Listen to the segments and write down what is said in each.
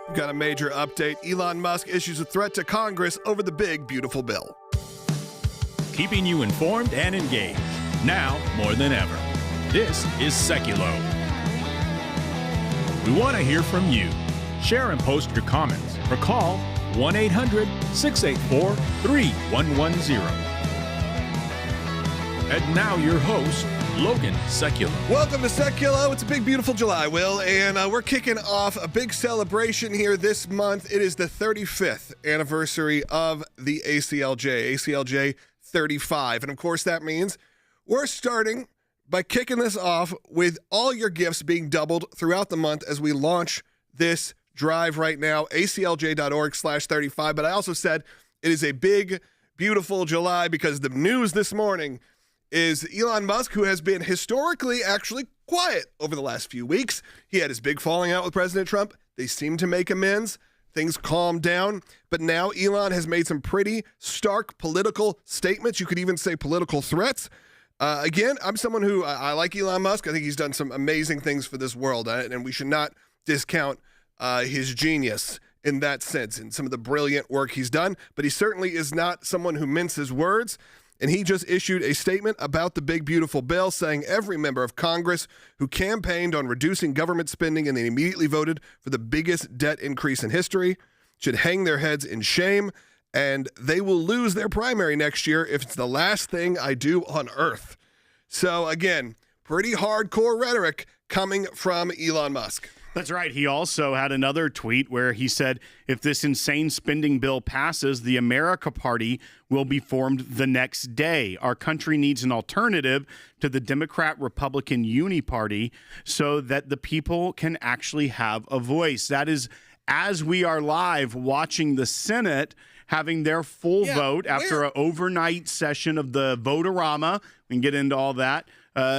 We've got a major update. Elon Musk issues a threat to Congress over the big, beautiful bill. Keeping you informed and engaged, now more than ever. This is Seculo. We want to hear from you. Share and post your comments or call 1-800-684-3110. And now your host, Logan Seculo. Welcome to Seculo. It's a big, beautiful July, Will, and we're kicking off a big celebration here this month. It is the 35th anniversary of the ACLJ, ACLJ 35. And of course, that means we're starting by kicking this off with all your gifts being doubled throughout the month as we launch this drive right now, aclj.org/35. But I also said it is a big, beautiful July because the news this morning is Elon Musk, who has been historically actually quiet over the last few weeks. He had his big falling out with President Trump. They seemed to make amends. Things calmed down. But now Elon has made some pretty stark political statements. You could even say political threats. Again, I'm someone who I like Elon Musk. I think he's done some amazing things for this world, and we should not discount his genius in that sense and some of the brilliant work he's done. But he certainly is not someone who minces words. And he just issued a statement about the big, beautiful bill saying every member of Congress who campaigned on reducing government spending and then immediately voted for the biggest debt increase in history should hang their heads in shame, and they will lose their primary next year if it's the last thing I do on earth. So again, pretty hardcore rhetoric coming from Elon Musk. That's right. He also had another tweet where he said, if this insane spending bill passes, the America Party will be formed the next day. Our country needs an alternative to the Democrat-Republican Uni Party so that the people can actually have a voice. That is, as we are live watching the Senate having their full vote after an overnight session of the vote-a-rama, we can get into all that,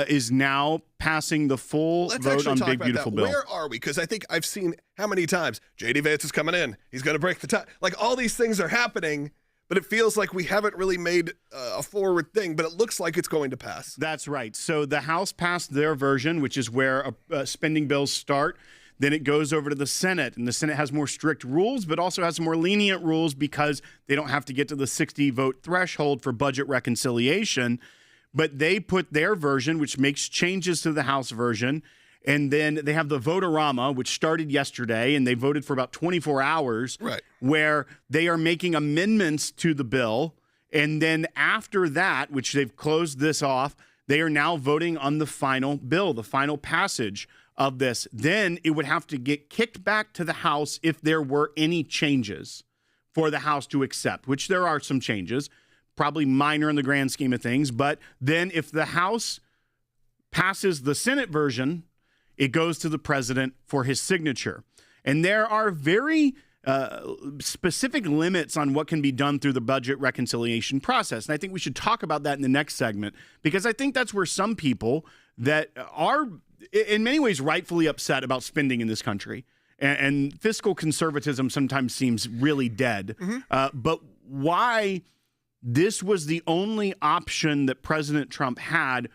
is now passing the full vote on Big Beautiful Bill. Where are we? Because I think I've seen how many times J.D. Vance is coming in. He's going to break the tie. Like, all these things are happening, but it feels like we haven't really made a forward thing, but it looks like it's going to pass. That's right. So the House passed their version, which is where spending bills start. Then it goes over to the Senate, and the Senate has more strict rules, but also has more lenient rules because they don't have to get to the 60-vote threshold for budget reconciliation. But they put their version, which makes changes to the House version, and then they have the vote-a-rama, which started yesterday, and they voted for about 24 hours, right, where they are making amendments to the bill. And then after that, which they've closed this off, they are now voting on the final bill, the final passage of this. Then it would have to get kicked back to the House if there were any changes for the House to accept, which there are some changes. Probably minor in the grand scheme of things. But then if the House passes the Senate version, it goes to the president for his signature. And there are very specific limits on what can be done through the budget reconciliation process. And I think we should talk about that in the next segment, because I think that's where some people that are in many ways rightfully upset about spending in this country. And fiscal conservatism sometimes seems really dead. But why this was the only option that President Trump had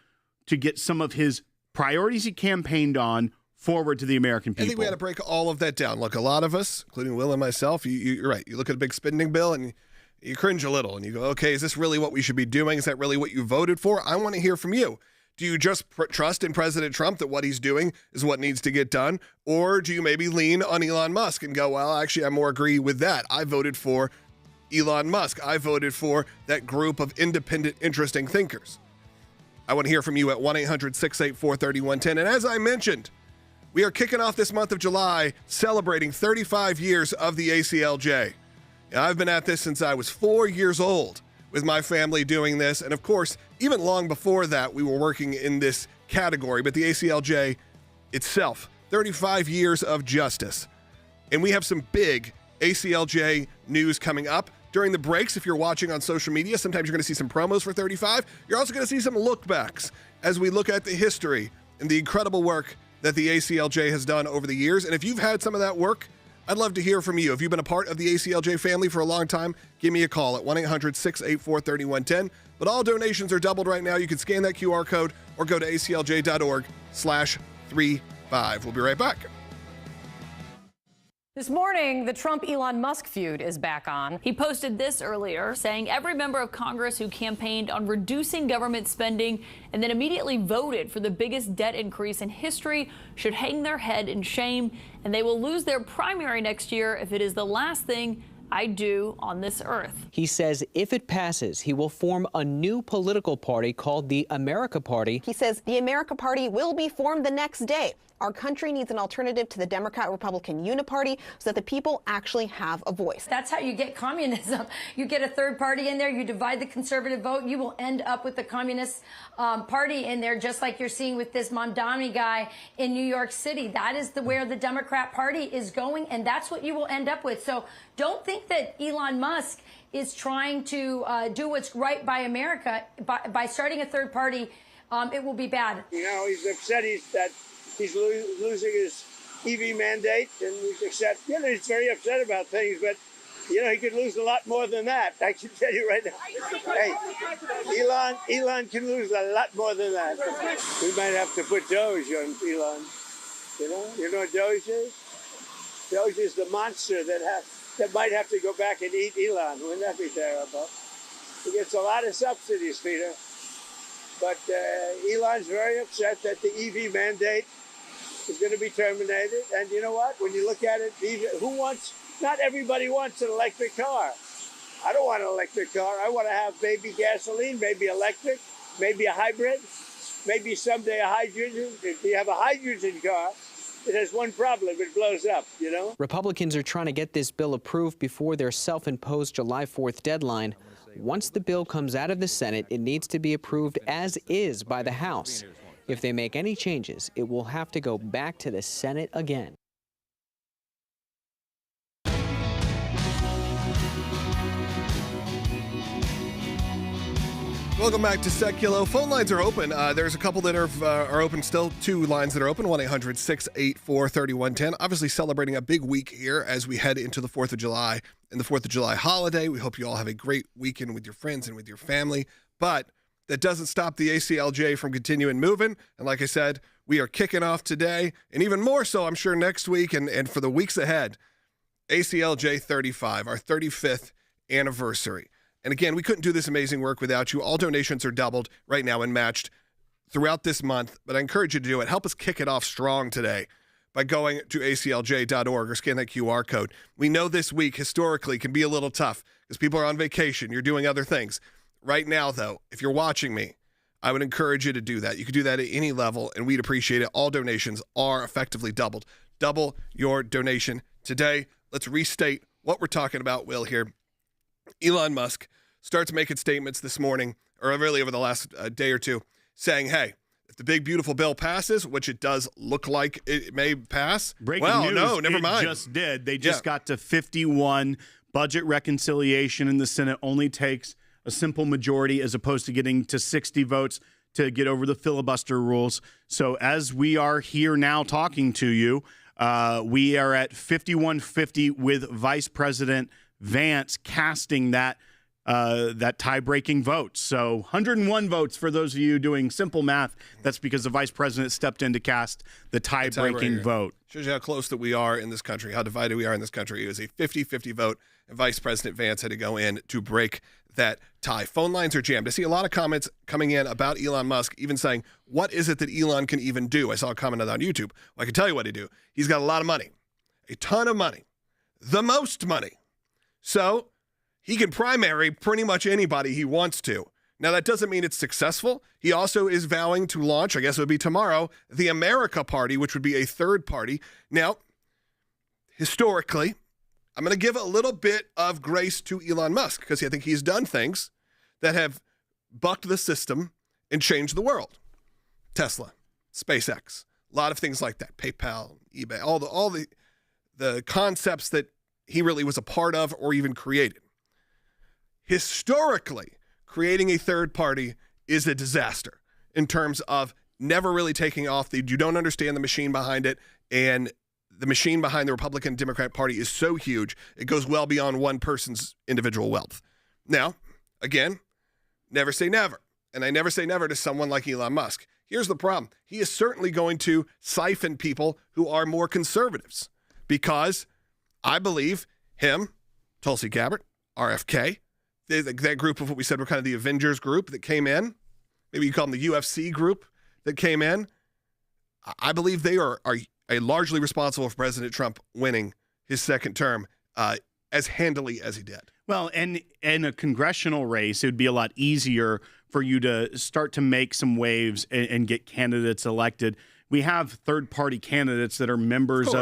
to get some of his priorities he campaigned on forward to the American people. I think we had to break all of that down. Look, a lot of us, including Will and myself, you're right. You look at a big spending bill and you cringe a little and you go, okay, is this really what we should be doing? Is that really what you voted for? I want to hear from you. Do you just trust in President Trump that what he's doing is what needs to get done? Or do you maybe lean on Elon Musk and go, well, actually, I more agree with that. I voted for Elon Musk. I voted for that group of independent, interesting thinkers. I want to hear from you at 1-800-684-3110. And as I mentioned, we are kicking off this month of July celebrating 35 years of the ACLJ. And I've been at this since I was 4 years old with my family doing this. And of course, even long before that, we were working in this category. But the ACLJ itself, 35 years of justice. And we have some big ACLJ news coming up. During the breaks, if you're watching on social media, sometimes you're going to see some promos for 35. You're also going to see some lookbacks as we look at the history and the incredible work that the ACLJ has done over the years. And if you've had some of that work, I'd love to hear from you. If you've been a part of the ACLJ family for a long time, give me a call at 1-800-684-3110. But all donations are doubled right now. You can scan that QR code or go to aclj.org/35. We'll be right back. This morning, the Trump-Elon Musk feud is back on. He posted this earlier, saying every member of Congress who campaigned on reducing government spending and then immediately voted for the biggest debt increase in history should hang their head in shame, and they will lose their primary next year if it is the last thing I do on this earth. He says if it passes, he will form a new political party called the America Party. He says the America Party will be formed the next day. Our country needs an alternative to the Democrat-Republican uniparty so that the people actually have a voice. That's how you get communism. You get a third party in there, you divide the conservative vote, you will end up with the communist party in there, just like you're seeing with this Mamdani guy in New York City. That is where the Democrat Party is going, and that's what you will end up with. So don't think that Elon Musk is trying to do what's right by America. By starting a third party, it will be bad. You know, he's upset that he's losing his EV mandate, and he's very upset about things, but, you know, he could lose a lot more than that. I can tell you right now. Hey, Elon can lose a lot more than that. We might have to put Doge on Elon. You know what Doge is? Doge is the monster that might have to go back and eat Elon. Wouldn't that be terrible? He gets a lot of subsidies, Peter. But Elon's very upset that the EV mandate is going to be terminated. And you know what? When you look at it, not everybody wants an electric car. I don't want an electric car. I want to have maybe gasoline, maybe electric, maybe a hybrid, maybe someday a hydrogen. If you have a hydrogen car, it has one problem. It blows up, you know? Republicans are trying to get this bill approved before their self-imposed July 4th deadline. Once the bill comes out of the Senate, it needs to be approved as is by the House. If they make any changes, it will have to go back to the Senate again. Welcome back to Seculo. Phone lines are open. There's a couple that are open still. 2 lines that are open, 1-800-684-3110. Obviously celebrating a big week here as we head into the 4th of July and the 4th of July holiday. We hope you all have a great weekend with your friends and with your family. But that doesn't stop the ACLJ from continuing moving. And like I said, we are kicking off today, and even more so, I'm sure, next week and for the weeks ahead. ACLJ 35, our 35th anniversary. And again, we couldn't do this amazing work without you. All donations are doubled right now and matched throughout this month, but I encourage you to do it. Help us kick it off strong today by going to aclj.org or scan that QR code. We know this week historically can be a little tough because people are on vacation. You're doing other things. Right now, though, if you're watching me, I would encourage you to do that. You could do that at any level, and we'd appreciate it. All donations are effectively doubled. Double your donation today. Let's restate what we're talking about, Will, here. Elon Musk starts making statements this morning, or really over the last day or two, saying, hey, if the big, beautiful bill passes, which it does look like it may pass, Breaking news, no, never mind. It just did. They just got to 51. Budget reconciliation in the Senate only takes a simple majority as opposed to getting to 60 votes to get over the filibuster rules. So as we are here now talking to you, we are at 51-50 with Vice President Vance casting that tie-breaking vote. So 101 votes for those of you doing simple math. That's because the vice president stepped in to cast the tie-breaking vote. Shows you how close that we are in this country, how divided we are in this country. It was a 50-50 vote, and Vice President Vance had to go in to break that tie. Phone lines are jammed. I see a lot of comments coming in about Elon Musk, even saying, what is it that Elon can even do? I saw a comment on YouTube. Well, I can tell you what he do. He's got a lot of money, a ton of money, the most money. So he can primary pretty much anybody he wants to. Now, that doesn't mean it's successful. He also is vowing to launch, I guess it would be tomorrow, the America Party, which would be a third party. Now, historically, I'm going to give a little bit of grace to Elon Musk because I think he's done things that have bucked the system and changed the world. Tesla, SpaceX, a lot of things like that, PayPal, eBay, all the concepts that he really was a part of or even created. Historically, creating a third party is a disaster in terms of never really taking off. You don't understand the machine behind it, and the machine behind the Republican and Democrat Party is so huge, it goes well beyond one person's individual wealth. Now, again, never say never. And I never say never to someone like Elon Musk. Here's the problem. He is certainly going to siphon people who are more conservatives because I believe him, Tulsi Gabbard, RFK, that group of what we said were kind of the Avengers group that came in. Maybe you call them the UFC group that came in. I believe they are largely responsible for President Trump winning his second term as handily as he did. Well, and in a congressional race, it would be a lot easier for you to start to make some waves and get candidates elected. We have third-party candidates that are members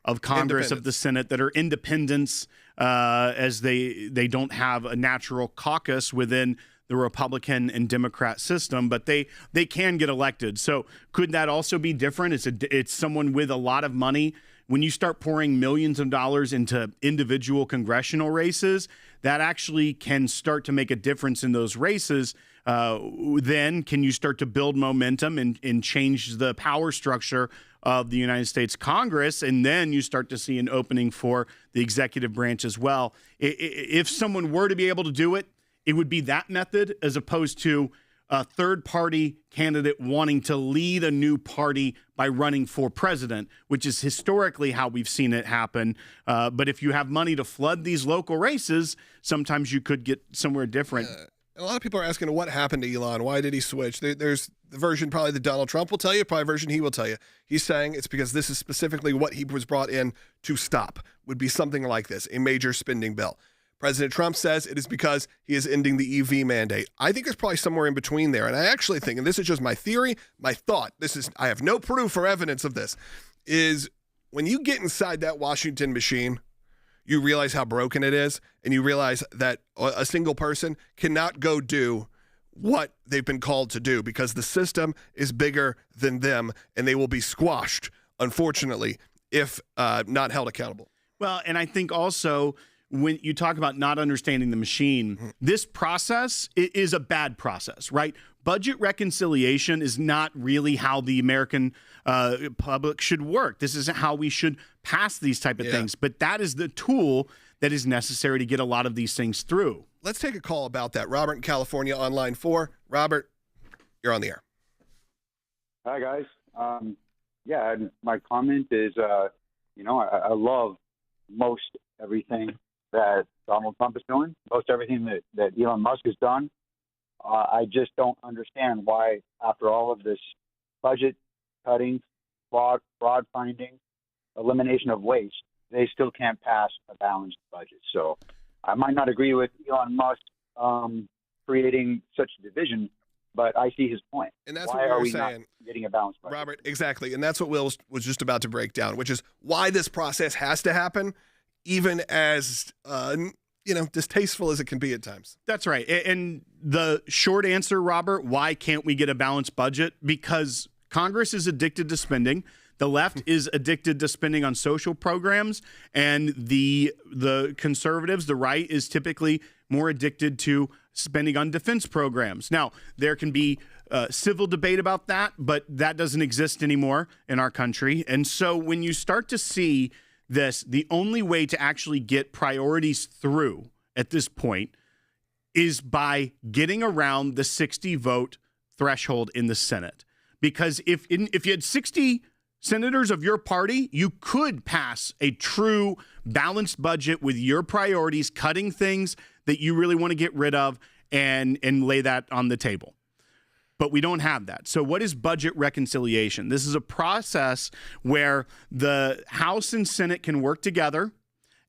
of Congress, of the Senate, that are independents, as they don't have a natural caucus within the Republican and Democrat system, but they can get elected. So could that also be different? It's someone with a lot of money. When you start pouring millions of dollars into individual congressional races, that actually can start to make a difference in those races. Then can you start to build momentum and change the power structure of the United States Congress, and then you start to see an opening for the executive branch as well. If someone were to be able to do it, it would be that method as opposed to a third-party candidate wanting to lead a new party by running for president, which is historically how we've seen it happen. But if you have money to flood these local races, sometimes you could get somewhere different. A lot of people are asking what happened to Elon. Why did he switch? There's the version probably that Donald Trump will tell you, probably a version he will tell you. He's saying it's because this is specifically what he was brought in to stop, would be something like this, a major spending bill. President Trump says it is because he is ending the EV mandate. I think it's probably somewhere in between there. And I actually think, and this is just my theory, my thought, I have no proof or evidence of this, is when you get inside that Washington machine, you realize how broken it is, and you realize that a single person cannot go do what they've been called to do because the system is bigger than them, and they will be squashed, unfortunately, if not held accountable. Well, and I think also when you talk about not understanding the machine, this process is a bad process, right? Budget reconciliation is not really how the American public should work. This isn't how we should pass these type of things. But that is the tool that is necessary to get a lot of these things through. Let's take a call about that. Robert in California on line 4. Robert, you're on the air. Hi, guys. My comment is, I love most everything that Donald Trump is doing, most everything that Elon Musk has done. I just don't understand why, after all of this budget cutting, fraud finding, elimination of waste, they still can't pass a balanced budget. So I might not agree with Elon Musk creating such a division, but I see his point. And that's why what are we we were not saying, getting a balanced budget? Robert, exactly. And that's what Will was just about to break down, which is why this process has to happen, even as distasteful as it can be at times. That's right. And the short answer, Robert, why can't we get a balanced budget? Because Congress is addicted to spending. The left is addicted to spending on social programs, and the conservatives, the right, is typically more addicted to spending on defense programs. Now, there can be civil debate about that, but that doesn't exist anymore in our country. And so when you start to see this, the only way to actually get priorities through at this point is by getting around the 60 vote threshold in the Senate. Because if you had 60 senators of your party, you could pass a true balanced budget with your priorities, cutting things that you really want to get rid of and lay that on the table. But we don't have that. So what is budget reconciliation? This is a process where the House and Senate can work together,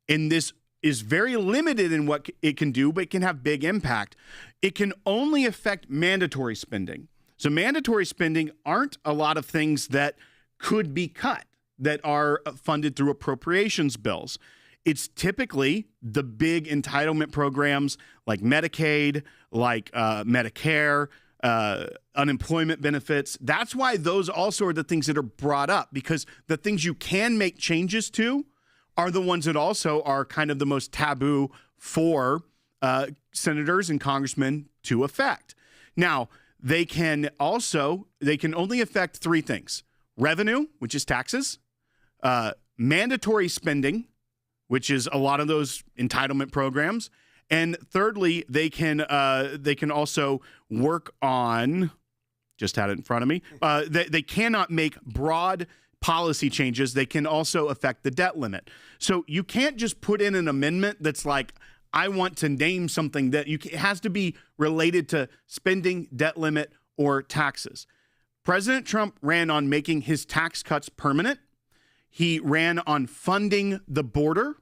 and this is very limited in what it can do, but it can have big impact. It can only affect mandatory spending. So mandatory spending aren't a lot of things that could be cut that are funded through appropriations bills. It's typically the big entitlement programs like Medicaid, like Medicare, unemployment benefits. That's why those also are the things that are brought up, because the things you can make changes to are the ones that also are kind of the most taboo for senators and congressmen to affect. Now, they can only affect three things: revenue, which is taxes, mandatory spending, which is a lot of those entitlement programs, and thirdly, they can also work on, just had it in front of me, they cannot make broad policy changes, they can also affect the debt limit. So you can't just put in an amendment that's like, I want to name something that it has to be related to spending, debt limit, or taxes. President Trump ran on making his tax cuts permanent. He ran on funding the border.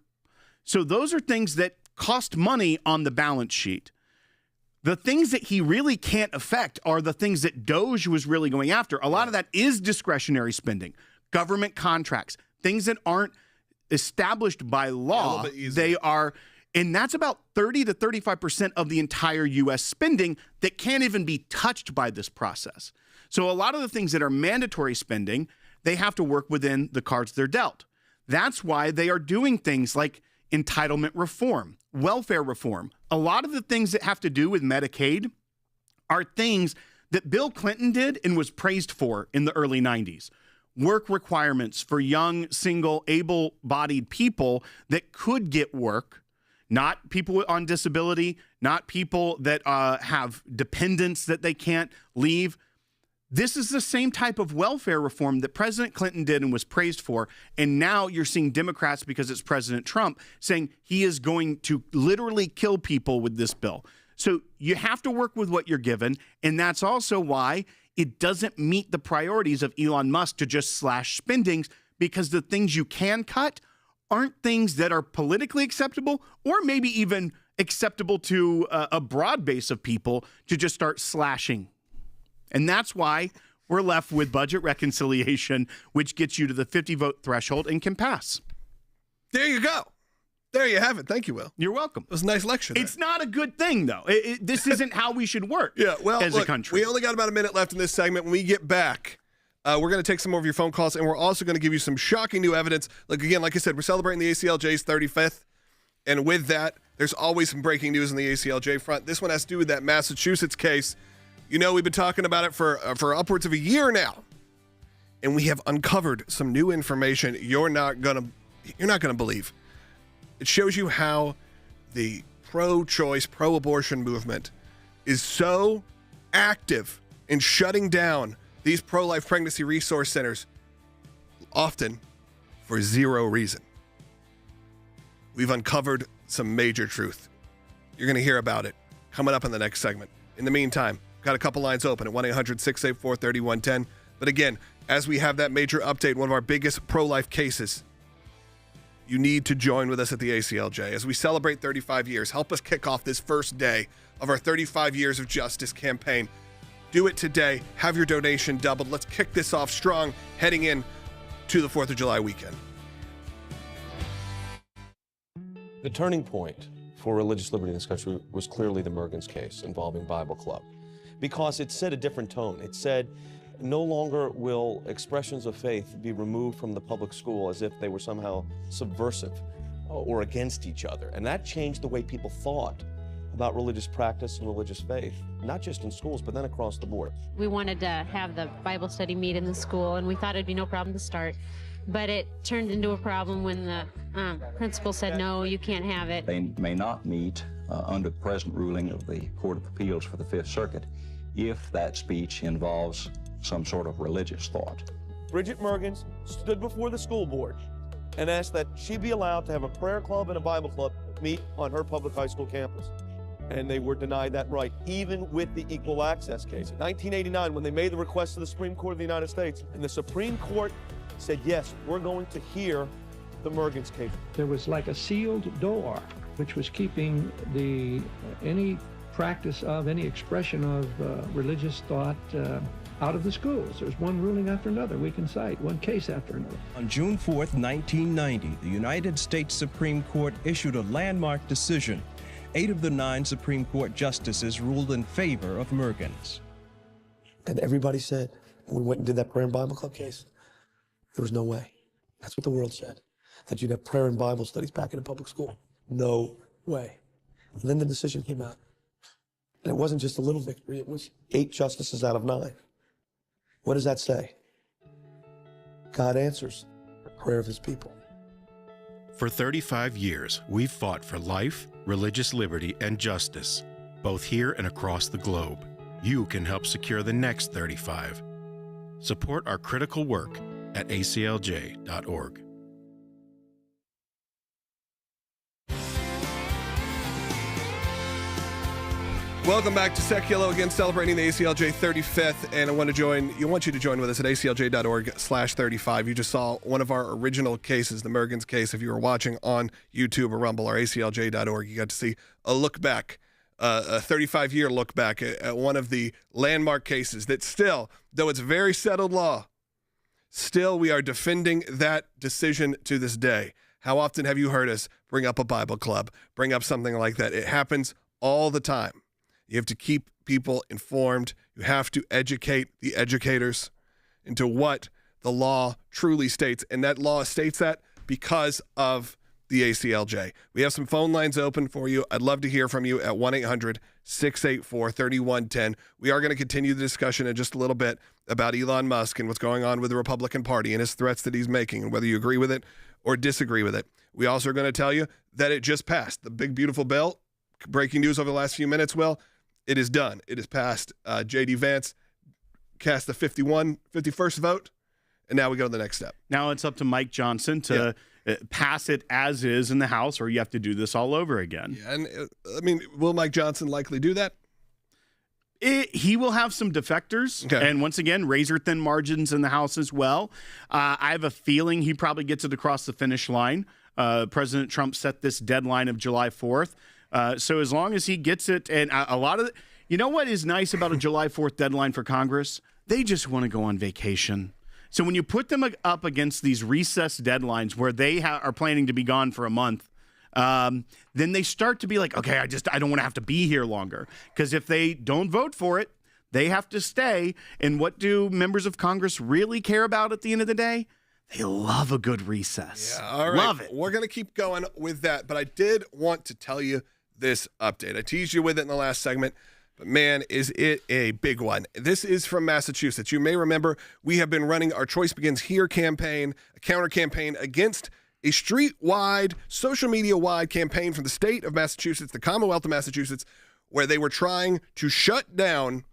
So those are things that cost money on the balance sheet. The things that he really can't affect are the things that DOJ was really going after. A lot of that is discretionary spending, government contracts, things that aren't established by law. They are, and that's about 30 to 35% of the entire U.S. spending that can't even be touched by this process. So a lot of the things that are mandatory spending, they have to work within the cards they're dealt. That's why they are doing things like entitlement reform, welfare reform. A lot of the things that have to do with Medicaid are things that Bill Clinton did and was praised for in the early 90s. Work requirements for young, single, able-bodied people that could get work, not people on disability, not people that have dependents that they can't leave. This is the same type of welfare reform that President Clinton did and was praised for. And now you're seeing Democrats, because it's President Trump, saying he is going to literally kill people with this bill. So you have to work with what you're given. And that's also why it doesn't meet the priorities of Elon Musk to just slash spendings, because the things you can cut aren't things that are politically acceptable or maybe even acceptable to a broad base of people to just start slashing. And that's why we're left with budget reconciliation, which gets you to the 50-vote threshold and can pass. There you go. There you have it. Thank you, Will. You're welcome. It was a nice lecture there. It's not a good thing, though. This isn't how we should work as a country. We only got about a minute left in this segment. When we get back, we're going to take some more of your phone calls, and we're also going to give you some shocking new evidence. Like I said, we're celebrating the ACLJ's 35th, and with that, there's always some breaking news on the ACLJ front. This one has to do with that Massachusetts case. You know, we've been talking about it for upwards of a year now, and we have uncovered some new information you're not gonna believe. It shows you how the pro-choice, pro-abortion movement is so active in shutting down these pro-life pregnancy resource centers, often for zero reason. We've uncovered some major truth. You're going to hear about it coming up in the next segment. In the meantime, got a couple lines open at 1-800-684-3110. But again, as we have that major update, one of our biggest pro-life cases, you need to join with us at the ACLJ as we celebrate 35 years. Help us kick off this first day of our 35 Years of Justice campaign. Do it today. Have your donation doubled. Let's kick this off strong heading in to the 4th of July weekend. The turning point for religious liberty in this country was clearly the Mergens case involving Bible Club, because it set a different tone. It said no longer will expressions of faith be removed from the public school as if they were somehow subversive or against each other. And that changed the way people thought about religious practice and religious faith, not just in schools, but then across the board. We wanted to have the Bible study meet in the school, and we thought it'd be no problem to start. But it turned into a problem when the principal said, no, you can't have it. They may not meet under the present ruling of the Court of Appeals for the Fifth Circuit if that speech involves some sort of religious thought. Bridget Mergens stood before the school board and asked that she be allowed to have a prayer club and a Bible club meet on her public high school campus. And they were denied that right, even with the equal access case. In 1989, when they made the request to the Supreme Court of the United States, and the Supreme Court said, yes, we're going to hear the Mergens case. There was like a sealed door, which was keeping any practice of, any expression of religious thought out of the schools. There's one ruling after another we can cite, one case after another. On June 4th, 1990, the United States Supreme Court issued a landmark decision. 8 of the 9 Supreme Court justices ruled in favor of Mergens. And everybody said, when we went and did that prayer and Bible club case, there was no way. That's what the world said, that you'd have prayer and Bible studies back in a public school. No way. And then the decision came out. And it wasn't just a little victory, it was 8 justices out of 9. What does that say? God answers the prayer of his people. For 35 years, we've fought for life, religious liberty, and justice, both here and across the globe. You can help secure the next 35. Support our critical work at aclj.org. Welcome back to Seculo, again celebrating the ACLJ 35th, and I want you to join with us at aclj.org/35. You just saw one of our original cases, the Mergens case. If you were watching on YouTube or Rumble or aclj.org, you got to see a look back, a 35-year look back at one of the landmark cases that still, though it's very settled law, still we are defending that decision to this day. How often have you heard us bring up a Bible club, bring up something like that? It happens all the time. You have to keep people informed. You have to educate the educators into what the law truly states. And that law states that because of the ACLJ. We have some phone lines open for you. I'd love to hear from you at 1-800-684-3110. We are going to continue the discussion in just a little bit about Elon Musk and what's going on with the Republican Party and his threats that he's making, and whether you agree with it or disagree with it. We also are going to tell you that it just passed. The big, beautiful bill. Breaking news over the last few minutes, Will. It is done. It is passed. J.D. Vance cast the 51st vote, and now we go to the next step. Now it's up to Mike Johnson to pass it as is in the House, or you have to do this all over again. Yeah, and will Mike Johnson likely do that? He will have some defectors, and once again, razor-thin margins in the House as well. I have a feeling he probably gets it across the finish line. President Trump set this deadline of July 4th. So as long as he gets it, and a lot of you know what is nice about a July 4th deadline for Congress? They just want to go on vacation. So when you put them up against these recess deadlines where they are planning to be gone for a month, then they start to be like, okay, I don't want to have to be here longer. Because if they don't vote for it, they have to stay. And what do members of Congress really care about at the end of the day? They love a good recess. Yeah, all right. Love it. We're going to keep going with that, but I did want to tell you this update. I teased you with it in the last segment, but man, is it a big one. This is from Massachusetts. You may remember we have been running our Choice Begins Here campaign, a counter campaign against a street-wide, social media-wide campaign from the state of Massachusetts, the Commonwealth of Massachusetts, where they were trying to shut down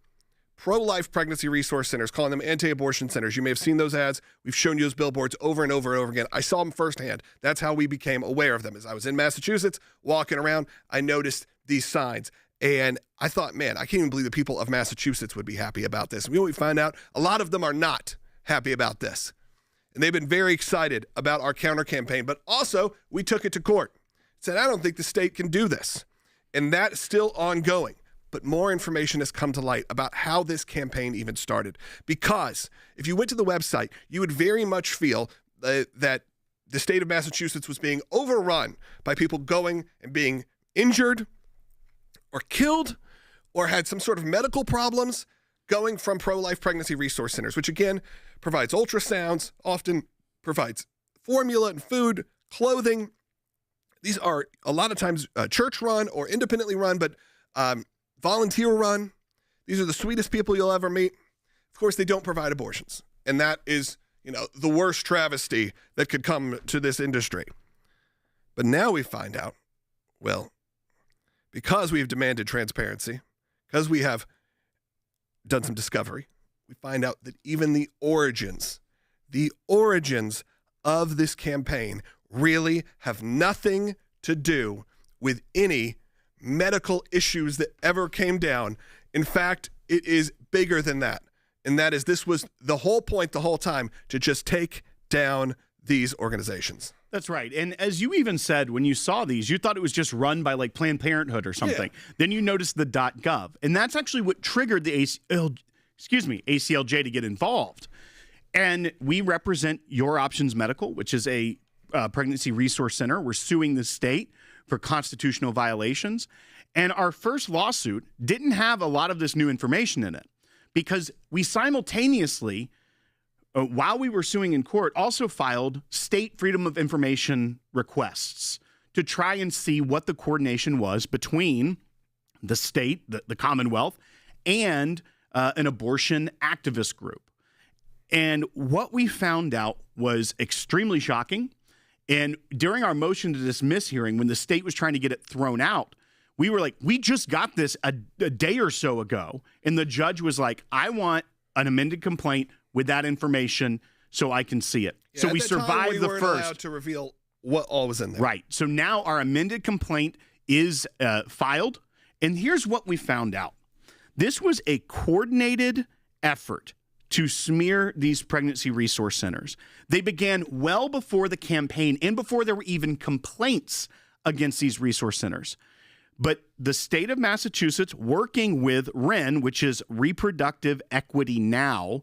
pro-life pregnancy resource centers, calling them anti-abortion centers. You may have seen those ads. We've shown you those billboards over and over and over again. I saw them firsthand. That's how we became aware of them. As I was in Massachusetts, walking around, I noticed these signs. And I thought, man, I can't even believe the people of Massachusetts would be happy about this. And we find out a lot of them are not happy about this. And they've been very excited about our counter campaign. But also, we took it to court. Said, I don't think the state can do this. And that's still ongoing. But more information has come to light about how this campaign even started. Because if you went to the website, you would very much feel that the state of Massachusetts was being overrun by people going and being injured or killed or had some sort of medical problems going from pro-life pregnancy resource centers, which again provides ultrasounds, often provides formula and food, clothing. These are a lot of times church run or independently run, but volunteer run. These are the sweetest people you'll ever meet. Of course, they don't provide abortions. And that is, the worst travesty that could come to this industry. But now we find out, well, because we've demanded transparency, because we have done some discovery, we find out that even the origins of this campaign really have nothing to do with any medical issues that ever came down. In fact, it is bigger than that. And that is, this was the whole point the whole time, to just take down these organizations. That's right. And as you even said, when you saw these, you thought it was just run by like Planned Parenthood or something. Yeah. Then you noticed the .gov. And that's actually what triggered the ACLJ to get involved. And we represent Your Options Medical, which is a pregnancy resource center. We're suing the state for constitutional violations. And our first lawsuit didn't have a lot of this new information in it, because we simultaneously, while we were suing in court, also filed state freedom of information requests to try and see what the coordination was between the state, the Commonwealth, and an abortion activist group. And what we found out was extremely shocking. And during our motion to dismiss hearing, when the state was trying to get it thrown out, we were like, we just got this a day or so ago. And the judge was like, I want an amended complaint with that information so I can see it. Yeah, so at we that time, survived we the weren't first. allowed to reveal what all was in there. Right. So now our amended complaint is filed, and here's what we found out. This was a coordinated effort to smear these pregnancy resource centers. They began well before the campaign and before there were even complaints against these resource centers. But the state of Massachusetts, working with REN, which is Reproductive Equity Now,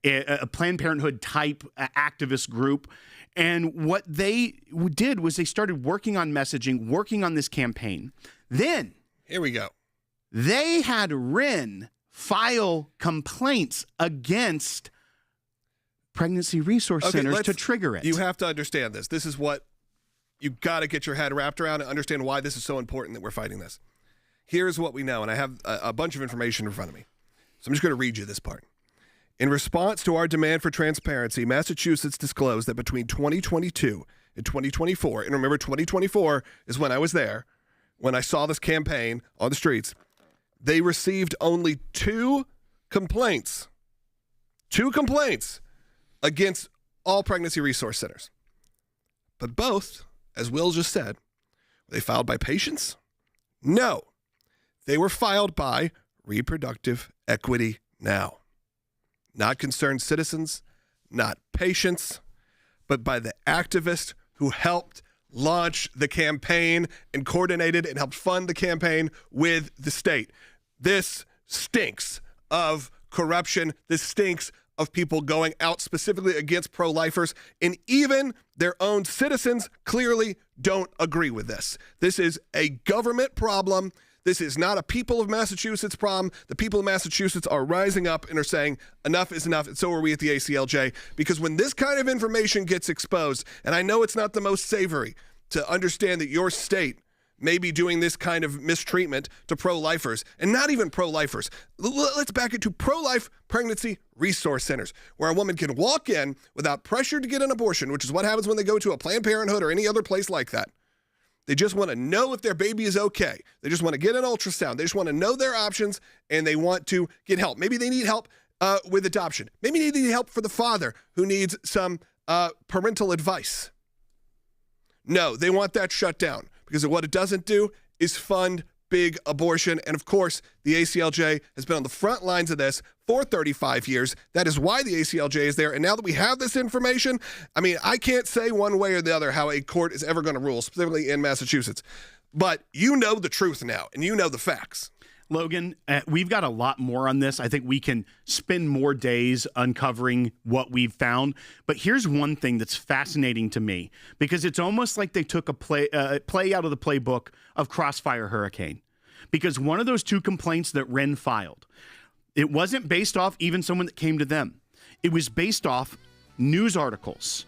a Planned Parenthood type activist group, and what they did was they started working on messaging, working on this campaign. Then, here we go. They had REN file complaints against pregnancy resource centers to trigger it. You have to understand this. This is what you got to get your head wrapped around and understand why this is so important that we're fighting this. Here's what we know, and I have a bunch of information in front of me. So I'm just going to read you this part. In response to our demand for transparency, Massachusetts disclosed that between 2022 and 2024, and remember 2024 is when I was there, when I saw this campaign on the streets, they received only 2 complaints against all pregnancy resource centers. But both, as Will just said, were they filed by patients? No. They were filed by Reproductive Equity Now. Not concerned citizens, not patients, but by the activists who helped launch the campaign and coordinated and helped fund the campaign with the state. This stinks of corruption. This stinks of people going out specifically against pro-lifers, and even their own citizens clearly don't agree with this. This is a government problem. This is not a people of Massachusetts problem. The people of Massachusetts are rising up and are saying enough is enough, and so are we at the ACLJ, because when this kind of information gets exposed, and I know it's not the most savory to understand that your state may be doing this kind of mistreatment to pro-lifers, and not even pro-lifers. Let's back it to pro-life pregnancy resource centers, where a woman can walk in without pressure to get an abortion, which is what happens when they go to a Planned Parenthood or any other place like that. They just want to know if their baby is okay. They just want to get an ultrasound. They just want to know their options, and they want to get help. Maybe they need help with adoption. Maybe they need help for the father who needs some parental advice. No, they want that shut down, because what it doesn't do is fund big abortion. And of course, the ACLJ has been on the front lines of this for 35 years. That is why the ACLJ is there. And now that we have this information, I mean, I can't say one way or the other how a court is ever going to rule, specifically in Massachusetts. But you know the truth now, and you know the facts. Logan, we've got a lot more on this. I think we can spend more days uncovering what we've found. But here's one thing that's fascinating to me, because it's almost like they took a play out of the playbook of Crossfire Hurricane. Because one of those 2 complaints that Wren filed, it wasn't based off even someone that came to them. It was based off news articles.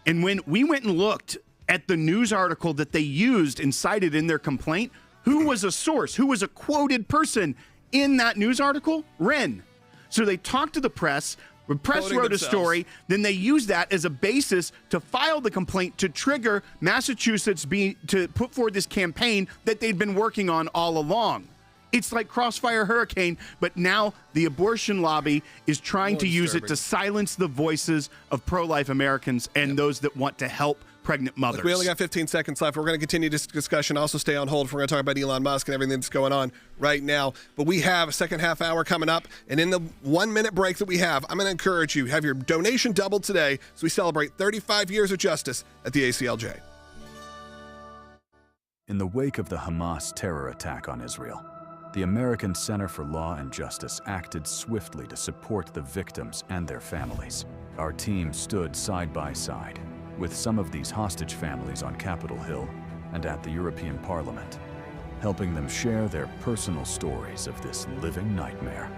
And when we went and looked at the news article that they used and cited in their complaint, who was a source? Who was a quoted person in that news article? Wren. So they talked to the press. The press Quoting wrote themselves. a story. Then they used that as a basis to file the complaint to trigger Massachusetts to put forward this campaign that they'd been working on all along. It's like Crossfire Hurricane, but now the abortion lobby is trying to use it to silence the voices of pro-life Americans and those that want to help pregnant mothers. Look, we only got 15 seconds left. We're going to continue this discussion. Also stay on hold. We're going to talk about Elon Musk and everything that's going on right now. But we have a second half hour coming up. And in the 1-minute break that we have, I'm going to encourage you, have your donation doubled today as we celebrate 35 years of justice at the ACLJ. In the wake of the Hamas terror attack on Israel, the American Center for Law and Justice acted swiftly to support the victims and their families. Our team stood side by side with some of these hostage families on Capitol Hill and at the European Parliament, helping them share their personal stories of this living nightmare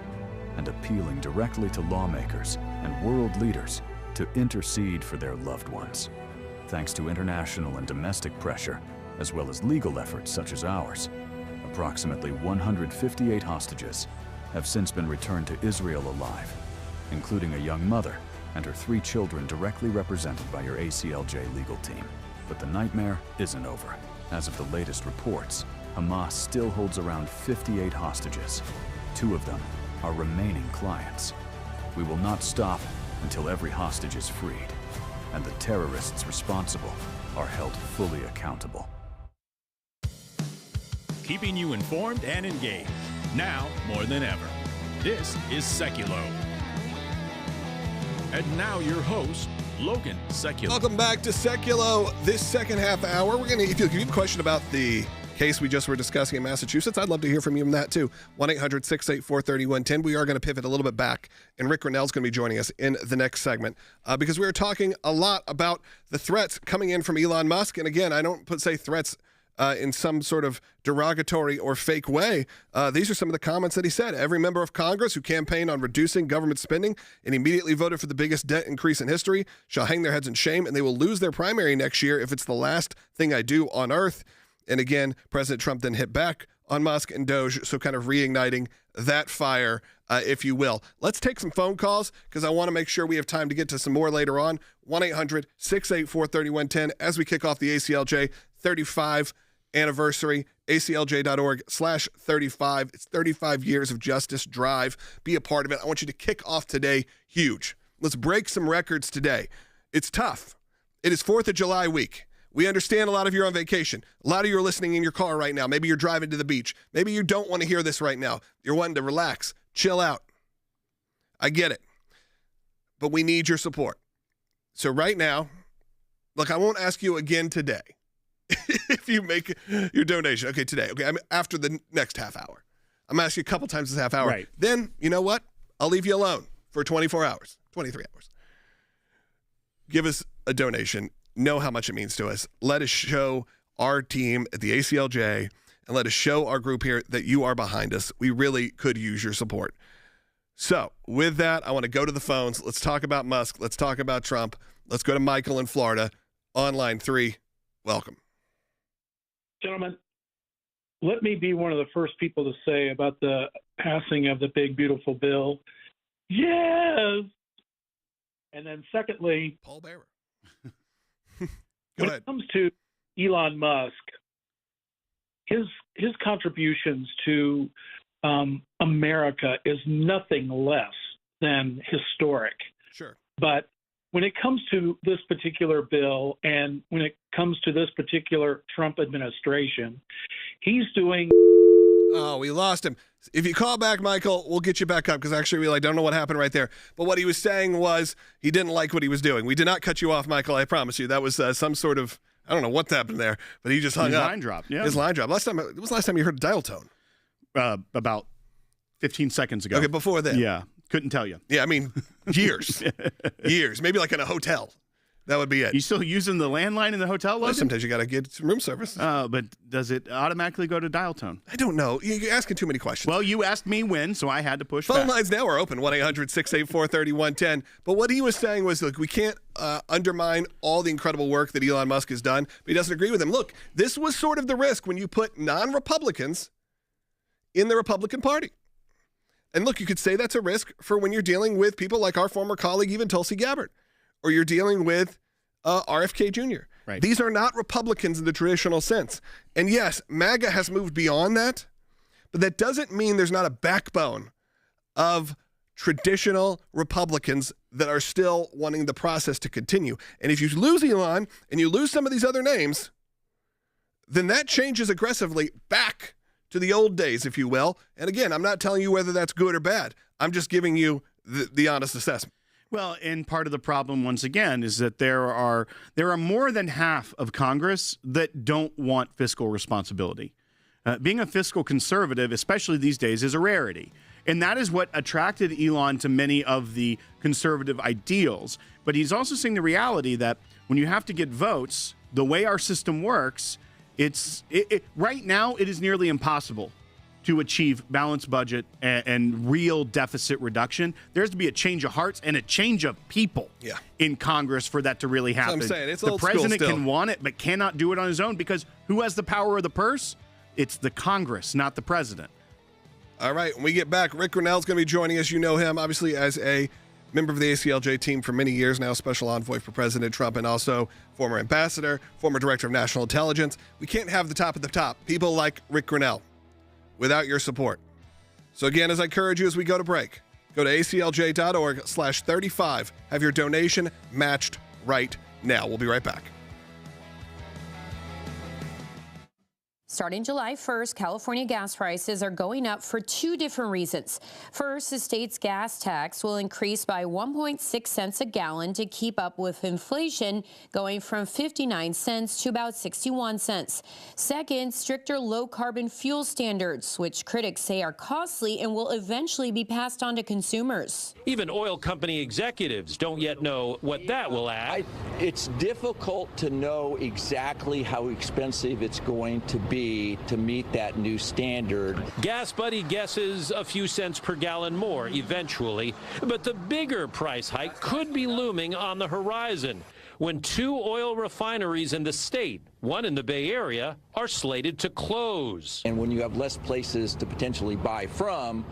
and appealing directly to lawmakers and world leaders to intercede for their loved ones. Thanks to international and domestic pressure, as well as legal efforts such as ours, approximately 158 hostages have since been returned to Israel alive, including a young mother and her 3 children directly represented by your ACLJ legal team. But the nightmare isn't over. As of the latest reports, Hamas still holds around 58 hostages. 2 of them are remaining clients. We will not stop until every hostage is freed and the terrorists responsible are held fully accountable. Keeping you informed and engaged, now more than ever. This is Seculo. And now your host, Logan Seculo. Welcome back to Seculo. This second half hour, we're going to, if you have a question about the case we just were discussing in Massachusetts, I'd love to hear from you on that too. 1-800-684-3110. We are going to pivot a little bit back, and Rick Grenell is going to be joining us in the next segment because we were talking a lot about the threats coming in from Elon Musk. And again, I don't say threats in some sort of derogatory or fake way. These are some of the comments that he said. Every member of Congress who campaigned on reducing government spending and immediately voted for the biggest debt increase in history shall hang their heads in shame, and they will lose their primary next year if it's the last thing I do on earth. And again, President Trump then hit back on Musk and Doge, so kind of reigniting that fire, if you will. Let's take some phone calls because I want to make sure we have time to get to some more later on. 1-800-684-3110 as we kick off the ACLJ 35 anniversary, aclj.org/35. It's 35 years of justice drive. Be a part of it. I want you to kick off today huge. Let's break some records today. It's tough. It is 4th of July week. We understand a lot of you are on vacation. A lot of you are listening in your car right now. Maybe you're driving to the beach. Maybe you don't want to hear this right now. You're wanting to relax, chill out. I get it. But we need your support. So right now, look, I won't ask you again today if you make your donation. Okay, today. Okay, after the next half hour. I'm going to ask you a couple times this half hour. Right. Then, you know what? I'll leave you alone for 24 hours, 23 hours. Give us a donation. Know how much it means to us. Let us show our team at the ACLJ and let us show our group here that you are behind us. We really could use your support. So with that, I want to go to the phones. Let's talk about Musk. Let's talk about Trump. Let's go to Michael in Florida on line 3. Welcome. Gentlemen, let me be one of the first people to say about the passing of the big, beautiful bill. Yes. And then secondly, Paul Bearer. When it comes to Elon Musk, his contributions to America is nothing less than historic. Sure. But when it comes to this particular bill and when it comes to this particular Trump administration, he's doing... Oh, we lost him. If you call back, Michael, we'll get you back up because actually I don't know what happened right there. But what he was saying was he didn't like what he was doing. We did not cut you off, Michael. I promise you. That was some sort of, I don't know what happened there, but he just hung up. His line dropped, yeah. His line dropped. When was the last time you heard a dial tone? About 15 seconds ago. Okay, before then. Yeah, couldn't tell you. Yeah, I mean, years. Years. Maybe like in a hotel. That would be it. You still using the landline in the hotel, Logan? Well, sometimes you got to get some room service. But does it automatically go to dial tone? I don't know. You're asking too many questions. Well, you asked me when, so I had to push Phone back. lines now are open, 1-800-684-3110. But what he was saying was, look, we can't undermine all the incredible work that Elon Musk has done, but he doesn't agree with him. Look, this was sort of the risk when you put non-Republicans in the Republican Party. And look, you could say that's a risk for when you're dealing with people like our former colleague, even Tulsi Gabbard, or you're dealing with RFK Jr. Right. These are not Republicans in the traditional sense. And yes, MAGA has moved beyond that, but that doesn't mean there's not a backbone of traditional Republicans that are still wanting the process to continue. And if you lose Elon and you lose some of these other names, then that changes aggressively back to the old days, if you will. And again, I'm not telling you whether that's good or bad. I'm just giving you the honest assessment. Well, and part of the problem, once again, is that there are more than half of Congress that don't want fiscal responsibility. Being a fiscal conservative, especially these days, is a rarity. And that is what attracted Elon to many of the conservative ideals. But he's also seeing the reality that when you have to get votes, the way our system works, right now it is nearly impossible to achieve balanced budget and real deficit reduction. There has to be a change of hearts and a change of people in Congress for that to really happen. That's what I'm saying. It's the old school president still. can want it, but cannot do it on his own because who has the power of the purse? It's the Congress, not the president. All right, when we get back, Rick Grenell is going to be joining us. You know him, obviously, as a member of the ACLJ team for many years now, special envoy for President Trump, and also former ambassador, former director of national intelligence. We can't have the top of the top, people like Rick Grenell, without your support. So again, as I encourage you as we go to break, Go to aclj.org/35. Have your donation matched right now. We'll be right back. Starting July 1st, California gas prices are going up for two different reasons. First, the state's gas tax will increase by 1.6 cents a gallon to keep up with inflation, going from 59 cents to about 61 cents. Second, stricter low-carbon fuel standards, which critics say are costly and will eventually be passed on to consumers. Even oil company executives don't yet know what that will add. It's difficult to know exactly how expensive it's going to be to meet that new standard. Gas Buddy guesses a few cents per gallon more eventually, but the bigger price hike could be looming on the horizon when two oil refineries in the state, one in the Bay Area, are slated to close. And when you have less places to potentially buy from,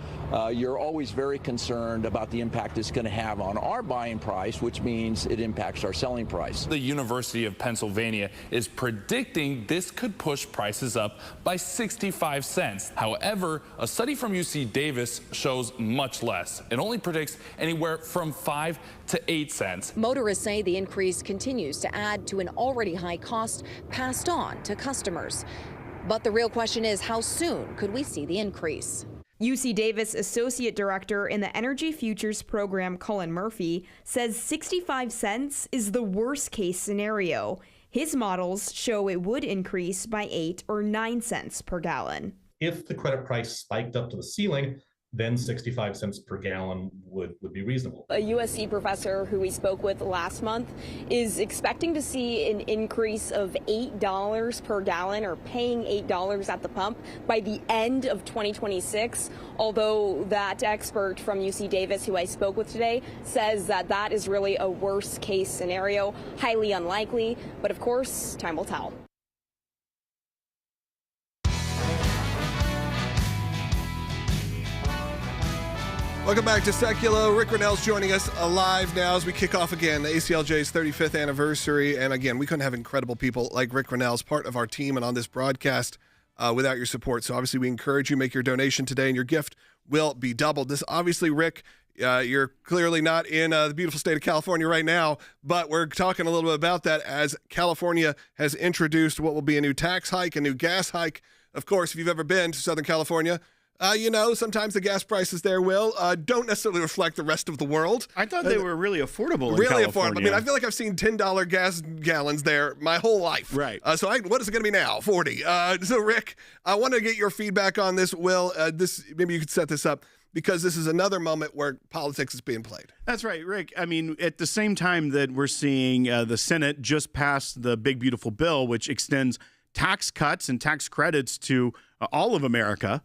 you're always very concerned about the impact it's going to have on our buying price, which means it impacts our selling price. The University of Pennsylvania is predicting this could push prices up by 65 cents. However, a study from UC Davis shows much less. It only predicts anywhere from 5 to 8 cents. Motorists say the increase continues to add to an already high cost passed on to customers. But the real question is, how soon could we see the increase? UC Davis Associate Director in the Energy Futures Program, Colin Murphy, says 65 cents is the worst case scenario. His models show it would increase by 8 or 9 cents per gallon. If the credit price spiked up to the ceiling, then 65 cents per gallon would be reasonable. A USC professor who we spoke with last month is expecting to see an increase of $8 per gallon, or paying $8 at the pump, by the end of 2026. Although that expert from UC Davis who I spoke with today says that that is really a worst case scenario, highly unlikely, but of course, time will tell. Welcome back to Secular. Rick Grenell's joining us live now as we kick off again the ACLJ's 35th anniversary. And again, we couldn't have incredible people like Rick Grenell as part of our team and on this broadcast without your support. So obviously we encourage you, make your donation today and your gift will be doubled. This obviously, Rick, you're clearly not in the beautiful state of California right now, but we're talking a little bit about that as California has introduced what will be a new tax hike, a new gas hike. Of course, if you've ever been to Southern California, sometimes the gas prices there don't necessarily reflect the rest of the world. I thought they were really affordable in Really California. affordable. I mean, I feel like I've seen $10 gas gallons there my whole life. Right. So what is it going to be now? 40. So, Rick, I want to get your feedback on this. Will, maybe you could set this up, because this is another moment where politics is being played. That's right, Rick. I mean, at the same time that we're seeing the Senate just pass the big, beautiful bill, which extends tax cuts and tax credits to all of America,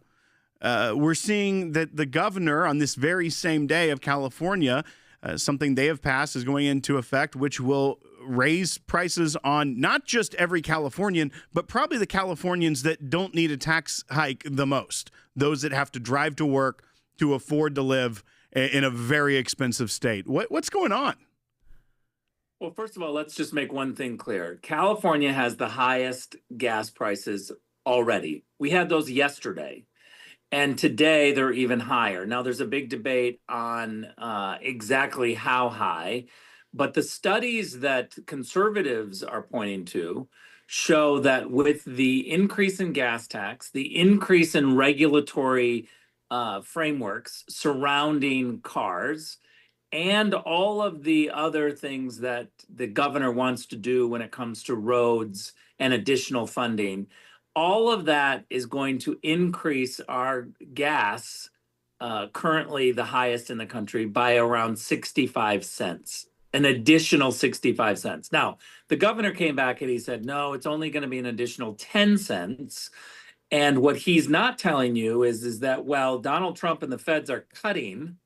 we're seeing that the governor on this very same day of California, something they have passed is going into effect, which will raise prices on not just every Californian, but probably the Californians that don't need a tax hike the most, those that have to drive to work to afford to live in a very expensive state. What's going on? Well, first of all, let's just make one thing clear. California has the highest gas prices already. We had those yesterday. And today they're even higher. Now, there's a big debate on exactly how high, but the studies that conservatives are pointing to show that with the increase in gas tax, the increase in regulatory frameworks surrounding cars, and all of the other things that the governor wants to do when it comes to roads and additional funding, all of that is going to increase our gas, currently the highest in the country, by around 65 cents, an additional 65 cents. Now, the governor came back and he said, no, it's only going to be an additional 10 cents. And what he's not telling you is that while Donald Trump and the feds are cutting,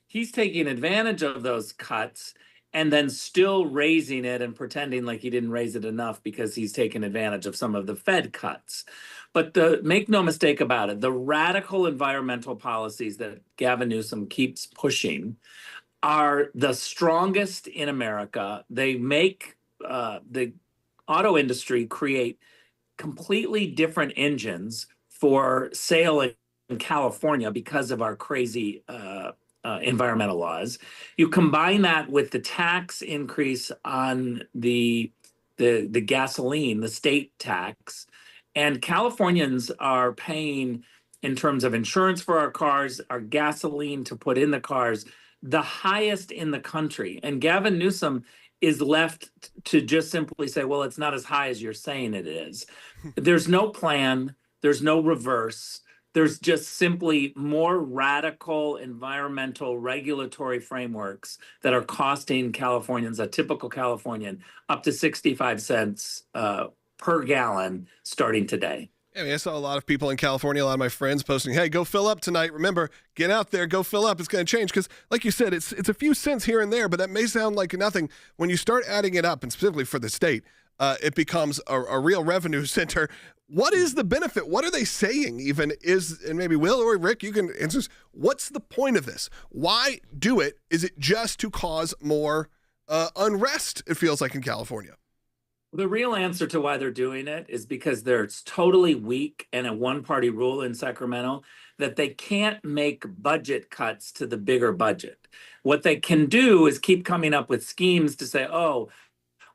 he's taking advantage of those cuts and then still raising it and pretending like he didn't raise it enough because he's taken advantage of some of the Fed cuts. But make no mistake about it, the radical environmental policies that Gavin Newsom keeps pushing are the strongest in America. They make the auto industry create completely different engines for sale in California because of our crazy environmental laws. You combine that with the tax increase on the gasoline, the state tax, and Californians are paying, in terms of insurance for our cars, our gasoline to put in the cars, the highest in the country. And Gavin Newsom is left to just simply say, well, it's not as high as you're saying it is. There's no plan. There's no reverse. There's just simply more radical environmental regulatory frameworks that are costing Californians, a typical Californian, up to 65 cents per gallon starting today. I mean, I saw a lot of people in California, a lot of my friends posting, hey, go fill up tonight. Remember, get out there, go fill up. It's going to change. Because like you said, it's a few cents here and there, but that may sound like nothing. When you start adding it up, and specifically for the state, it becomes a real revenue center. What is the benefit? What are they saying even and maybe Will or Rick, you can answer this. What's the point of this? Why do it? Is it just to cause more unrest, it feels like, in California? The real answer to why they're doing it is because they're totally weak and a one-party rule in Sacramento that they can't make budget cuts to the bigger budget. What they can do is keep coming up with schemes to say, oh,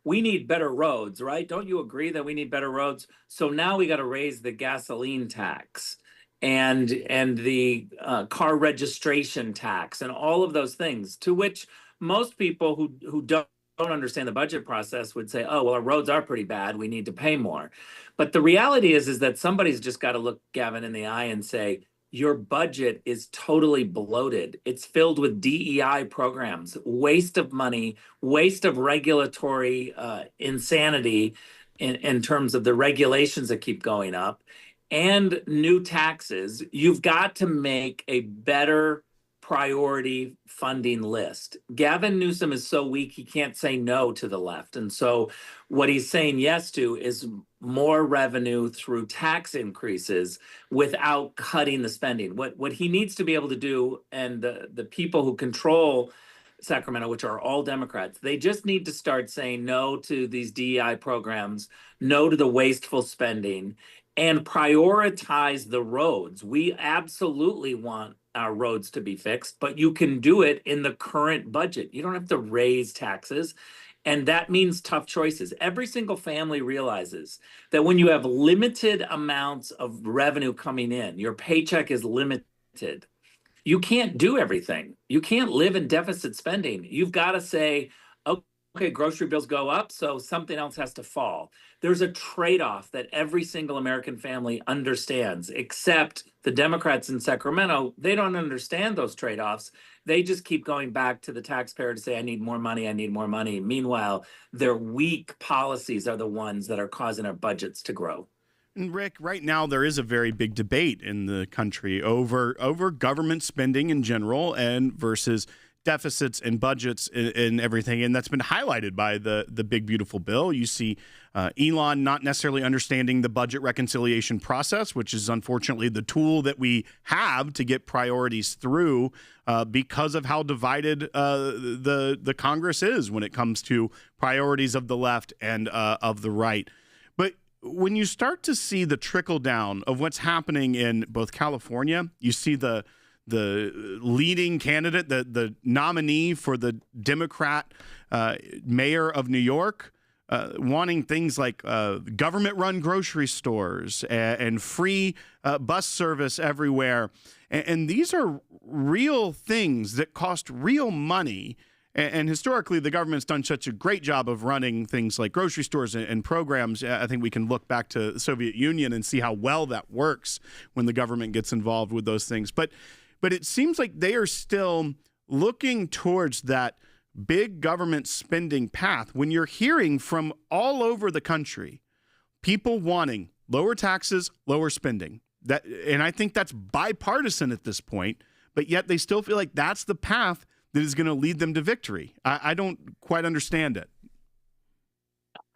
we need better roads, right? Don't you agree that we need better roads? So now we got to raise the gasoline tax and the car registration tax and all of those things, to which most people who don't understand the budget process would say, oh, well, our roads are pretty bad. We need to pay more. But the reality is that somebody's just got to look Gavin in the eye and say, your budget is totally bloated. It's filled with DEI programs, waste of money, waste of regulatory insanity in terms of the regulations that keep going up, and new taxes. You've got to make a better priority funding list. Gavin Newsom is so weak, he can't say no to the left. And so what he's saying yes to is more revenue through tax increases without cutting the spending. What he needs to be able to do, and the people who control Sacramento, which are all Democrats, they just need to start saying no to these DEI programs, no to the wasteful spending, and prioritize the roads. We absolutely want our roads to be fixed, but you can do it in the current budget. You don't have to raise taxes. And that means tough choices. Every single family realizes that when you have limited amounts of revenue coming in, your paycheck is limited. You can't do everything. You can't live in deficit spending. You've got to say, okay, grocery bills go up, so something else has to fall. There's a trade-off that every single American family understands, except the Democrats in Sacramento, they don't understand those trade-offs. They just keep going back to the taxpayer to say, I need more money, I need more money. Meanwhile, their weak policies are the ones that are causing our budgets to grow. And Rick, right now there is a very big debate in the country over government spending in general and versus deficits and budgets and everything, and that's been highlighted by the big beautiful bill. You see Elon not necessarily understanding the budget reconciliation process, which is unfortunately the tool that we have to get priorities through because of how divided the Congress is when it comes to priorities of the left and of the right. But when you start to see the trickle down of what's happening in both California, you see the leading candidate, the nominee for the Democrat mayor of New York, wanting things like government-run grocery stores and free bus service everywhere. And these are real things that cost real money. And historically, the government's done such a great job of running things like grocery stores and programs. I think we can look back to the Soviet Union and see how well that works when the government gets involved with those things. But it seems like they are still looking towards that big government spending path when you're hearing from all over the country people wanting lower taxes, lower spending. And I think that's bipartisan at this point, but yet they still feel like that's the path that is going to lead them to victory. I don't quite understand it.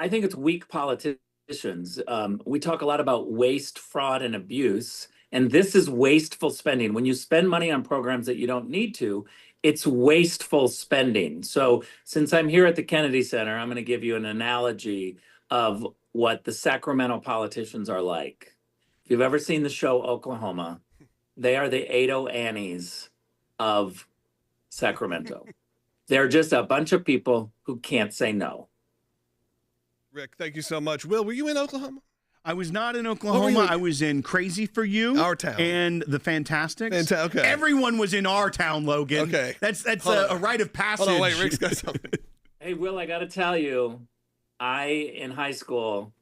I think it's weak politicians. We talk a lot about waste, fraud, and abuse. And this is wasteful spending. When you spend money on programs that you don't need to, it's wasteful spending. So since I'm here at the Kennedy Center, I'm going to give you an analogy of what the Sacramento politicians are like. If you've ever seen the show Oklahoma, they are the Ado Annies of Sacramento. They're just a bunch of people who can't say no. Rick, thank you so much. Will, were you in Oklahoma? I was not in Oklahoma. I was in Crazy for You. Our town. And the Fantastics. Okay. Everyone was in our town, Logan. Okay. That's a rite of passage. Hold on, wait, Rick's got something. Hey, Will, I got to tell you, I, in high school,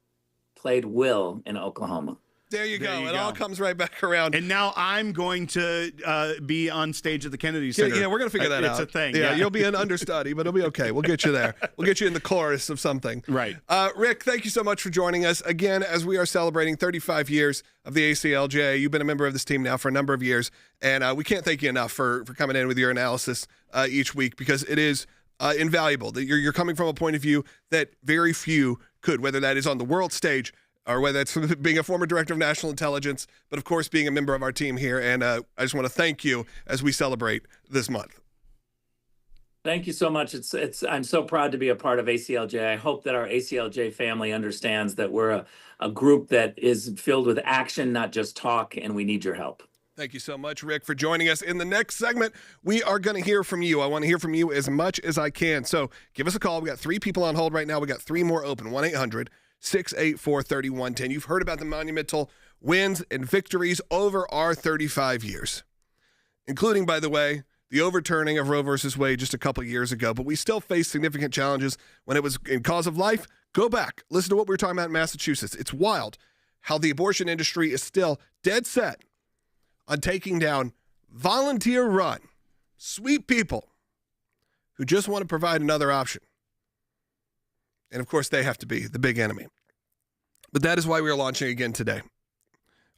played Will in Oklahoma. There you go. It all comes right back around. And now I'm going to be on stage at the Kennedy Center. Yeah, we're going to figure that out. It's a thing. Yeah, you'll be an understudy, but it'll be okay. We'll get you there. We'll get you in the chorus of something. Right. Rick, thank you so much for joining us. Again, as we are celebrating 35 years of the ACLJ, you've been a member of this team now for a number of years, and we can't thank you enough for coming in with your analysis each week, because it is invaluable. You're coming from a point of view that very few could, whether that is on the world stage or whether it's being a former director of national intelligence, but of course being a member of our team here. And I just want to thank you as we celebrate this month. Thank you so much. I'm so proud to be a part of ACLJ. I hope that our ACLJ family understands that we're a group that is filled with action, not just talk, and we need your help. Thank you so much, Rick, for joining us. In the next segment, we are going to hear from you. I want to hear from you as much as I can. So give us a call. We got 3 people on hold right now. We got 3 more open. 1-800-684-3110. You've heard about the monumental wins and victories over our 35 years, including, by the way, the overturning of Roe versus Wade just a couple years ago. But we still face significant challenges when it was in cause of life. Go back. Listen to what we were talking about in Massachusetts. It's wild how the abortion industry is still dead set on taking down volunteer-run, sweet people who just want to provide another option. And, of course, they have to be the big enemy. But that is why we are launching again today,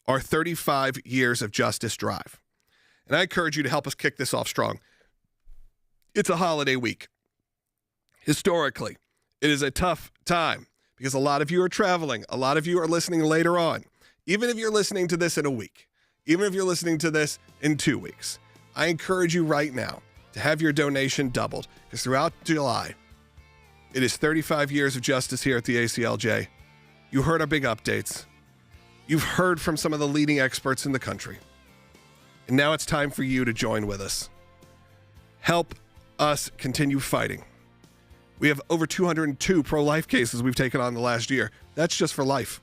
our 35 Years of Justice Drive. And I encourage you to help us kick this off strong. It's a holiday week. Historically, it is a tough time because a lot of you are traveling. A lot of you are listening later on. Even if you're listening to this in a week, even if you're listening to this in 2 weeks, I encourage you right now to have your donation doubled, because throughout July, it is 35 years of justice here at the ACLJ. You heard our big updates. You've heard from some of the leading experts in the country. And now it's time for you to join with us. Help us continue fighting. We have over 202 pro-life cases we've taken on the last year. That's just for life.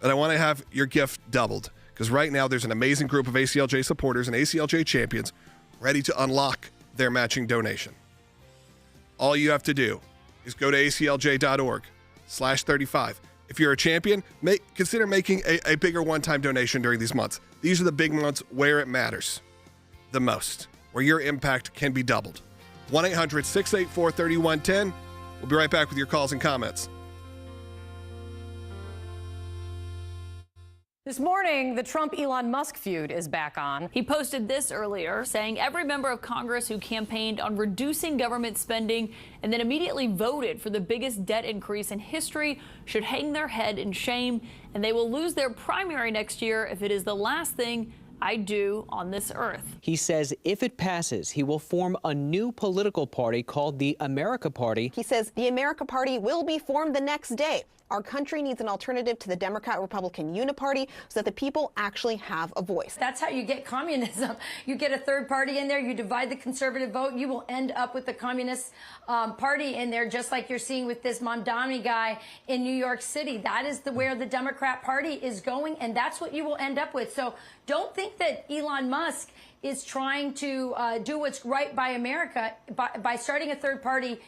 But I want to have your gift doubled, because right now there's an amazing group of ACLJ supporters and ACLJ champions ready to unlock their matching donation. All you have to do is go to aclj.org/35. If you're a champion, consider making a bigger one-time donation during these months. These are the big months where it matters the most, where your impact can be doubled. 1-800-684-3110. We'll be right back with your calls and comments. This morning, the Trump-Elon Musk feud is back on. He posted this earlier, saying every member of Congress who campaigned on reducing government spending and then immediately voted for the biggest debt increase in history should hang their head in shame, and they will lose their primary next year if it is the last thing I do on this earth. He says if it passes, he will form a new political party called the America Party. He says the America Party will be formed the next day. Our country needs an alternative to the Democrat-Republican uniparty so that the people actually have a voice. That's how you get communism. You get a third party in there, you divide the conservative vote, you will end up with the communist party in there, just like you're seeing with this Mondani guy in New York City. That is where the Democrat Party is going, and that's what you will end up with. So don't think that Elon Musk is trying to do what's right by America. By starting a third party,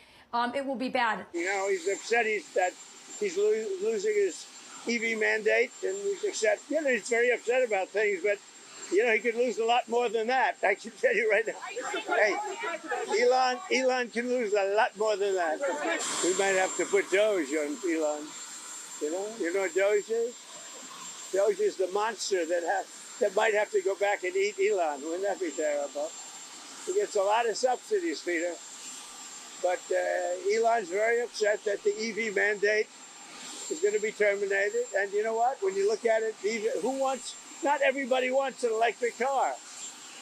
it will be bad. You know, he's upset that he's losing his EV mandate, and he's very upset about things, but, he could lose a lot more than that. I can tell you right now. Hey, Elon can lose a lot more than that. We might have to put Doge on Elon. You know what Doge is? Doge is the monster that might have to go back and eat Elon. Wouldn't that be terrible? He gets a lot of subsidies, Peter. But Elon's very upset that the EV mandate is going to be terminated. And you know what? When you look at it, not everybody wants an electric car.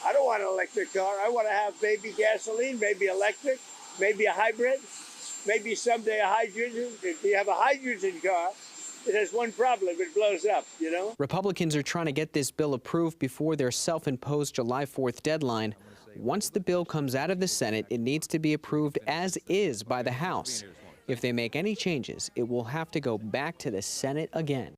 I don't want an electric car. I want to have maybe gasoline, maybe electric, maybe a hybrid, maybe someday a hydrogen. If you have a hydrogen car, it has one problem. It blows up, Republicans are trying to get this bill approved before their self-imposed July 4th deadline. Once the bill comes out of the Senate, it needs to be approved as is by the House. If they make any changes, it will have to go back to the Senate again.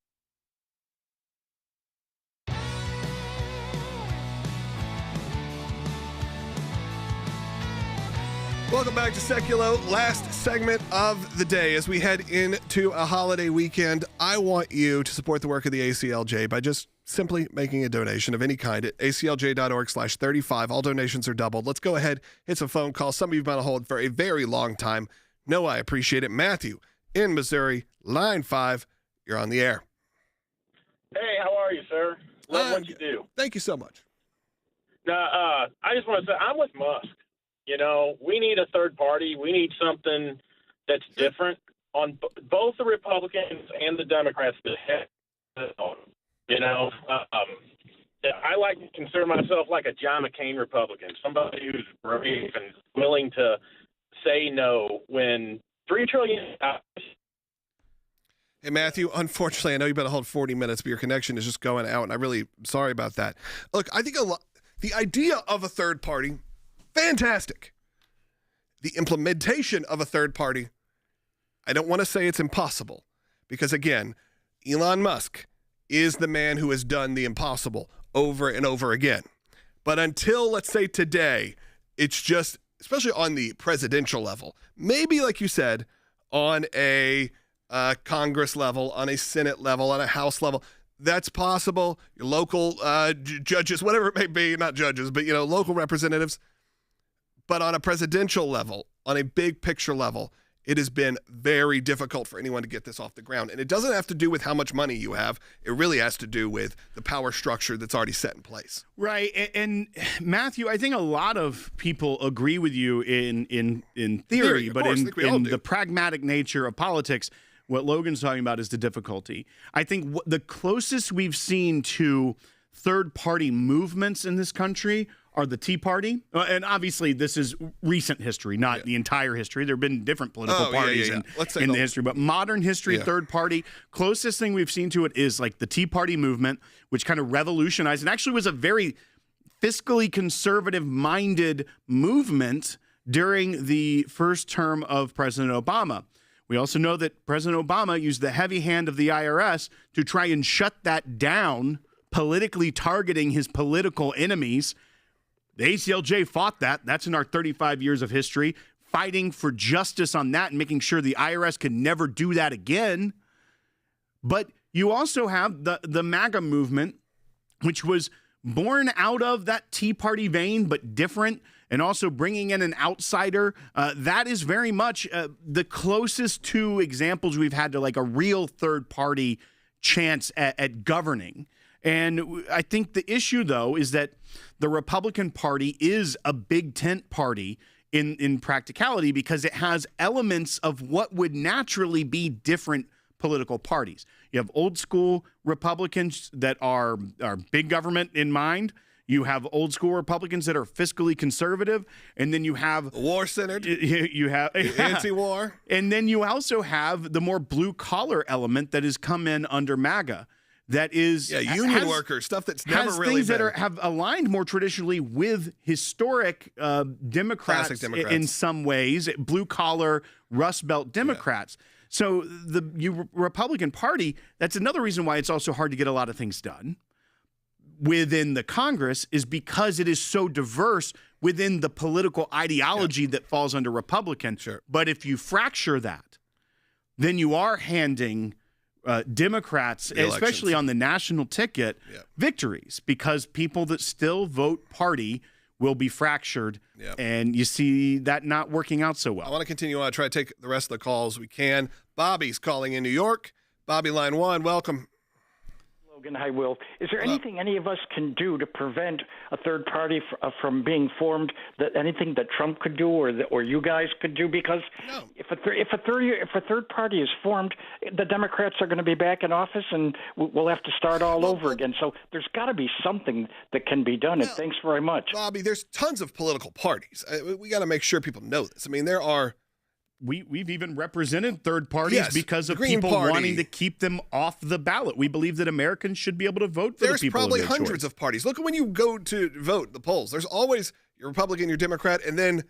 Welcome back to Seculo. Last segment of the day. As we head into a holiday weekend, I want you to support the work of the ACLJ by just simply making a donation of any kind at aclj.org/35. All donations are doubled. Let's go ahead, hit some phone calls. Some of you have been on hold for a very long time. No, I appreciate it. Matthew in Missouri, line 5. You're on the air. Hey, how are you, sir? Love what you do. Thank you so much. Now, I just want to say I'm with Musk. You know, we need a third party. We need something that's different on both the Republicans and the Democrats. You know, I like to consider myself like a John McCain Republican, somebody who's brave and willing to say no when $3 trillion. Hey, Matthew, unfortunately, I know you've been on hold 40 minutes, but your connection is just going out, and I'm really sorry about that. Look, I think the idea of a third party, fantastic. The implementation of a third party, I don't want to say it's impossible, because again, Elon Musk is the man who has done the impossible over and over again. But until, let's say today, it's just, especially on the presidential level, maybe like you said, on a Congress level, on a Senate level, on a House level, that's possible. Your local judges, whatever it may be, not judges, but local representatives. But on a presidential level, on a big picture level, it has been very difficult for anyone to get this off the ground. And it doesn't have to do with how much money you have. It really has to do with the power structure that's already set in place. Right. And Matthew, I think a lot of people agree with you in theory, but in the pragmatic nature of politics, what Logan's talking about is the difficulty. I think the closest we've seen to third-party movements in this country are the Tea Party. And obviously, this is recent history, not the entire history. There have been different political parties in the history. But modern history, third party, closest thing we've seen to it is like the Tea Party movement, which kind of revolutionized and actually was a very fiscally conservative-minded movement during the first term of President Obama. We also know that President Obama used the heavy hand of the IRS to try and shut that down, politically targeting his political enemies. The ACLJ fought that. That's in our 35 years of history, fighting for justice on that and making sure the IRS could never do that again. But you also have the MAGA movement, which was born out of that Tea Party vein, but different, and also bringing in an outsider. That is very much the closest two examples we've had to like a real third party chance at governing. And I think the issue, though, is that the Republican Party is a big tent party in practicality because it has elements of what would naturally be different political parties. You have old school Republicans that are big government in mind. You have old school Republicans that are fiscally conservative, and then you have war-centered. You have anti-war, and then you also have the more blue-collar element that has come in under MAGA. That is union workers, stuff that's never has really things been. that have aligned more traditionally with historic Democrats in some ways, blue-collar, Rust Belt Democrats. Yeah. So the Republican Party, that's another reason why it's also hard to get a lot of things done within the Congress, is because it is so diverse within the political ideology that falls under Republican. Sure. But if you fracture that, then you are handing Democrats, especially on the national ticket, victories, because people that still vote party will be fractured, and you see that not working out so well. I want to continue on, try to take the rest of the calls we can. Bobby's calling in New York. Bobby, line 1, welcome. Logan, hi, Will. Is there anything any of us can do to prevent a third party from being formed? That anything that Trump could do or you guys could do? Because if a third party is formed, the Democrats are going to be back in office, and we'll have to start all over again. So there's got to be something that can be done. And thanks very much, Bobby. There's tons of political parties. We got to make sure people know this. I mean, there are. We've even represented third parties because of Green people Party. wanting to keep them off the ballot. We believe that Americans should be able to vote for the people. There's probably of their hundreds choice. of parties. Look, when you go to vote, the polls, there's always you're Republican, you're Democrat, and then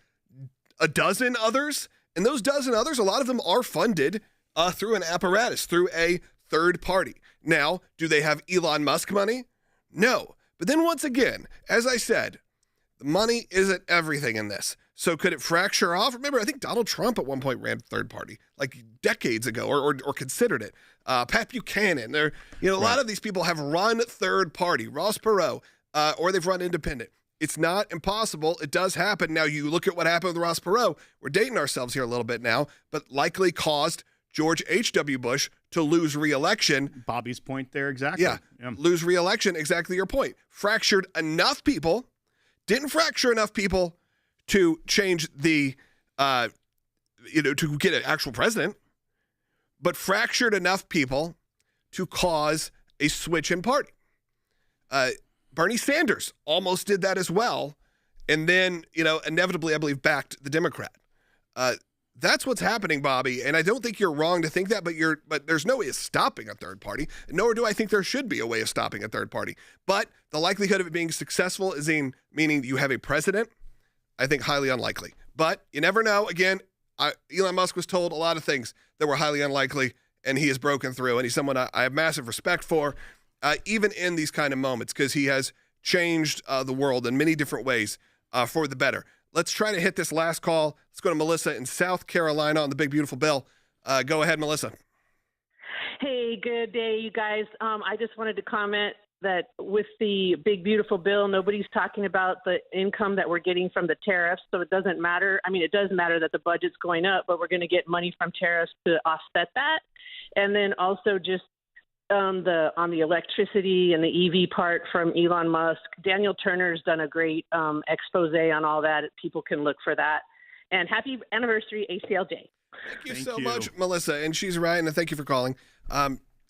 a dozen others. And those dozen others, a lot of them are funded through an apparatus, through a third party. Now, do they have Elon Musk money? No. But then once again, as I said, the money isn't everything in this. So could it fracture off? Remember, I think Donald Trump at one point ran third party, like decades ago, or considered it. Pat Buchanan, a lot of these people have run third party, Ross Perot, or they've run independent. It's not impossible. It does happen. Now, you look at what happened with Ross Perot. We're dating ourselves here a little bit now, but likely caused George H.W. Bush to lose re-election. Bobby's point there, exactly. Yeah, lose re-election, exactly your point. Fractured enough people, didn't fracture enough people to change the, to get an actual president, but fractured enough people to cause a switch in party. Bernie Sanders almost did that as well, and then, inevitably, I believe, backed the Democrat. That's what's happening, Bobby, and I don't think you're wrong to think that, but there's no way of stopping a third party, nor do I think there should be a way of stopping a third party. But the likelihood of it being successful is meaning you have a president, I think highly unlikely. But you never know. Again, Elon Musk was told a lot of things that were highly unlikely, and he has broken through, and he's someone I have massive respect for, even in these kind of moments, because he has changed the world in many different ways for the better. Let's try to hit this last call. Let's go to Melissa in South Carolina on the Big Beautiful Bill. Go ahead, Melissa. Hey, good day, you guys. I just wanted to comment that with the Big Beautiful Bill, nobody's talking about the income that we're getting from the tariffs, so it doesn't matter. I mean, it does matter that the budget's going up, but we're going to get money from tariffs to offset that. And then also just on the electricity and the EV part from Elon Musk, Daniel Turner's done a great expose on all that. People can look for that. And happy anniversary, ACLJ. Thank you so much, Melissa. And she's right, and thank you for calling.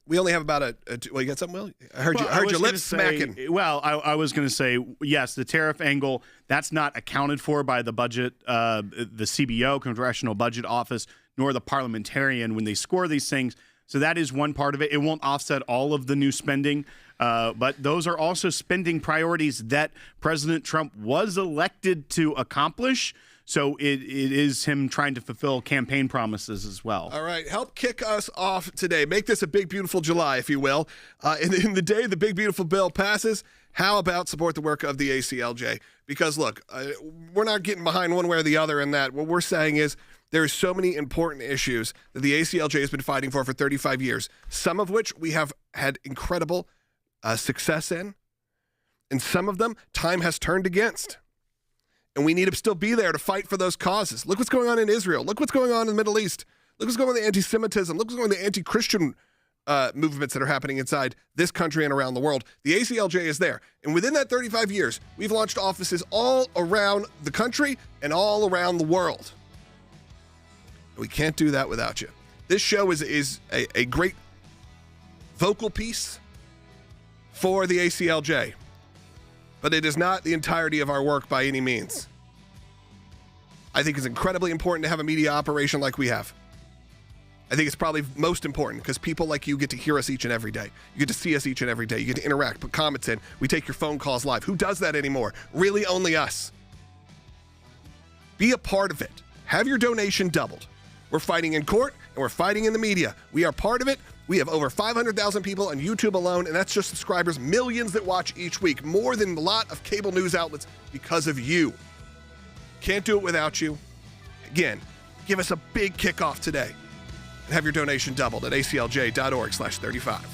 We only have about you got something, Will? I heard your lips smacking. Well, I was going to say, yes, the tariff angle, that's not accounted for by the budget, the CBO, Congressional Budget Office, nor the parliamentarian when they score these things. So that is one part of it. It won't offset all of the new spending, but those are also spending priorities that President Trump was elected to accomplish. So it is him trying to fulfill campaign promises as well. All right, help kick us off today. Make this a big, beautiful July, if you will. In the day the Big Beautiful Bill passes, how about support the work of the ACLJ? Because, look, we're not getting behind one way or the other in that. What we're saying is there are so many important issues that the ACLJ has been fighting for 35 years, some of which we have had incredible success in, and some of them time has turned against. And we need to still be there to fight for those causes. Look what's going on in Israel. Look what's going on in the Middle East. Look what's going on with the anti-Semitism. Look what's going on with the anti-Christian movements that are happening inside this country and around the world. The ACLJ is there. And within that 35 years, we've launched offices all around the country and all around the world. We can't do that without you. This show is a great vocal piece for the ACLJ. But it is not the entirety of our work by any means. I think it's incredibly important to have a media operation like we have. I think it's probably most important because people like you get to hear us each and every day. You get to see us each and every day. You get to interact, put comments in. We take your phone calls live. Who does that anymore? Really, only us. Be a part of it. Have your donation doubled. We're fighting in court and we're fighting in the media. We are part of it. We have over 500,000 people on YouTube alone, and that's just subscribers, millions that watch each week, more than a lot of cable news outlets because of you. Can't do it without you. Again, give us a big kickoff today and have your donation doubled at aclj.org/35.